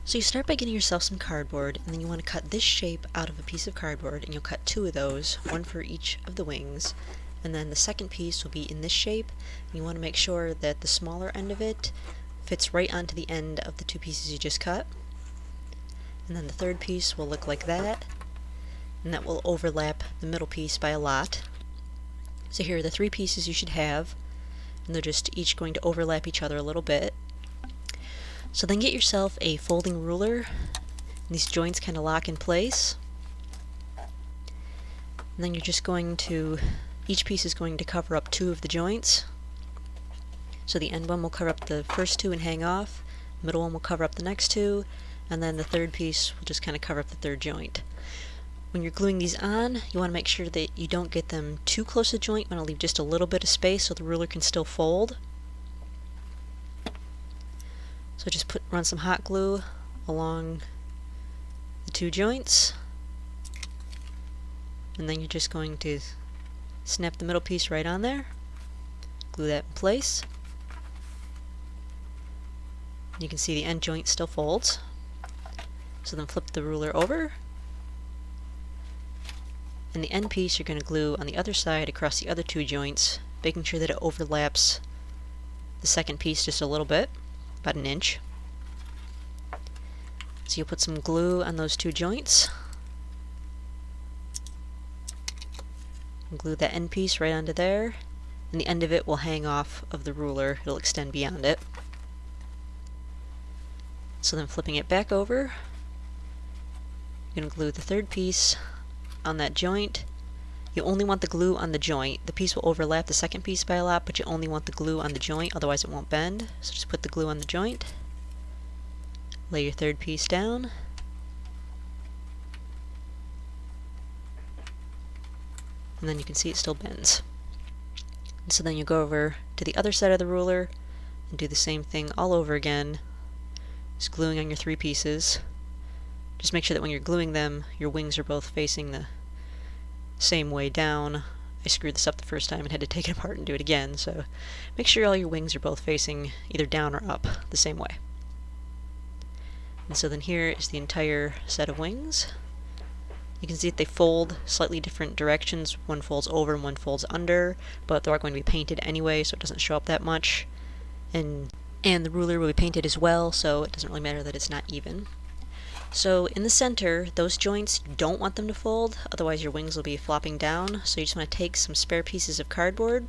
So you start by getting yourself some cardboard, and then you want to cut this shape out of a piece of cardboard, and you'll cut two of those, one for each of the wings, and then the second piece will be in this shape, and you want to make sure that the smaller end of it fits right onto the end of the two pieces you just cut. And then the third piece will look like that, and that will overlap the middle piece by a lot. So here are the three pieces you should have, and they're just each going to overlap each other a little bit. So then get yourself a folding ruler. These joints kind of lock in place. And then you're just going to, each piece is going to cover up two of the joints. So the end one will cover up the first two and hang off, the middle one will cover up the next two, and then the third piece will just kind of cover up the third joint. When you're gluing these on, you want to make sure that you don't get them too close to the joint. You want to leave just a little bit of space so the ruler can still fold. So just run some hot glue along the two joints, and then you're just going to snap the middle piece right on there, glue that in place. You can see the end joint still folds. So then flip the ruler over, and the end piece you're going to glue on the other side across the other two joints, making sure that it overlaps the second piece just a little bit, about an inch. So you'll put some glue on those two joints, and glue that end piece right onto there, and the end of it will hang off of the ruler. It'll extend beyond it. So then flipping it back over, you're going to glue the third piece on that joint. You only want the glue on the joint. The piece will overlap the second piece by a lot, but you only want the glue on the joint, otherwise it won't bend. So just put the glue on the joint, lay your third piece down, and then you can see it still bends. And so then you go over to the other side of the ruler and do the same thing all over again, just gluing on your three pieces. Just make sure that when you're gluing them, your wings are both facing the same way down. I screwed this up the first time and had to take it apart and do it again, so make sure all your wings are both facing either down or up the same way. And so then here is the entire set of wings. You can see that they fold slightly different directions. One folds over and one folds under, but they're all going to be painted anyway, so it doesn't show up that much. And the ruler will be painted as well, so it doesn't really matter that it's not even. So in the center, those joints, you don't want them to fold, otherwise your wings will be flopping down. So you just want to take some spare pieces of cardboard,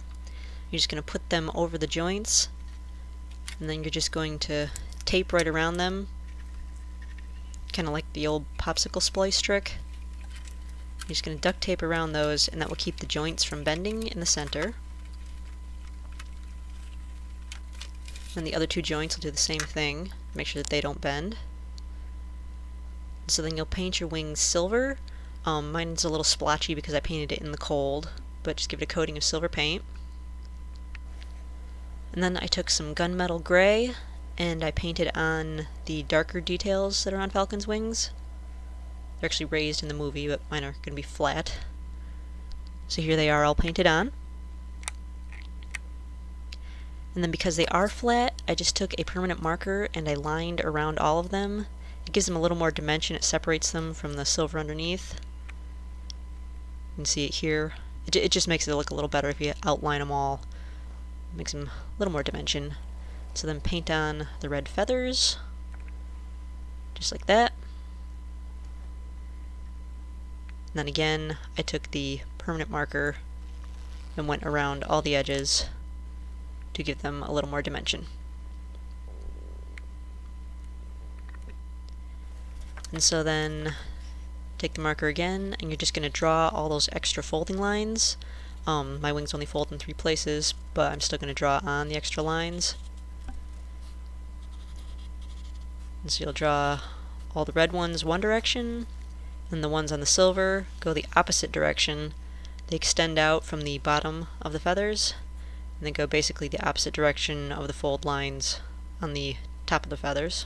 you're just going to put them over the joints, and then you're just going to tape right around them, kind of like the old popsicle splice trick. You're just going to duct tape around those, and that will keep the joints from bending in the center. And the other two joints will do the same thing, make sure that they don't bend. So then you'll paint your wings silver. Mine's a little splotchy because I painted it in the cold, but just give it a coating of silver paint. And then I took some gunmetal gray and I painted on the darker details that are on Falcon's wings. They're actually raised in the movie, but mine are going to be flat. So here they are all painted on. And then because they are flat, I just took a permanent marker and I lined around all of them. It gives them a little more dimension, it separates them from the silver underneath. You can see it here. It just makes it look a little better if you outline them all. It makes them a little more dimension. So then paint on the red feathers, just like that. And then again, I took the permanent marker and went around all the edges to give them a little more dimension. And so then take the marker again, and you're just going to draw all those extra folding lines. My wings only fold in 3 places, but I'm still going to draw on the extra lines. And so you'll draw all the red ones one direction, and the ones on the silver go the opposite direction. They extend out from the bottom of the feathers, and they go basically the opposite direction of the fold lines on the top of the feathers.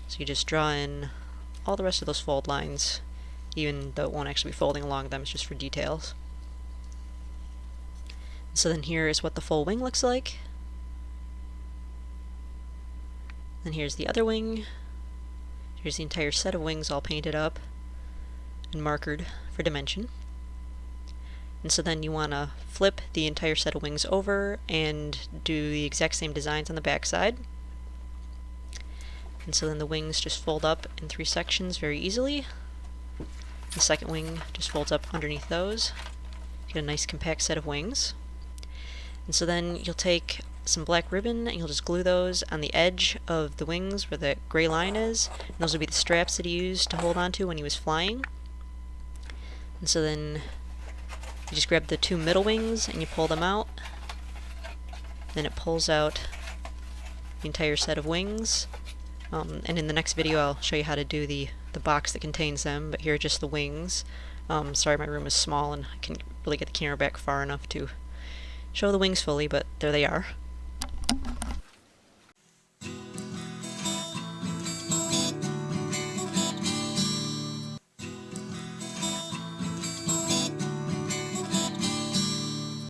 So you just draw in all the rest of those fold lines, even though it won't actually be folding along them, it's just for details. So then here is what the full wing looks like. Then here's the other wing. Here's the entire set of wings all painted up and markered for dimension. And so then you want to flip the entire set of wings over and do the exact same designs on the back side. And so then the wings just fold up in 3 sections very easily. The second wing just folds up underneath those. Get a nice compact set of wings. And so then you'll take some black ribbon and you'll just glue those on the edge of the wings where the gray line is. And those will be the straps that he used to hold onto when he was flying. And so then you just grab the 2 middle wings and you pull them out. Then it pulls out the entire set of wings. And in the next video I'll show you how to do the box that contains them, but here are just the wings. Sorry, my room is small and I can't really get the camera back far enough to show the wings fully, but there they are.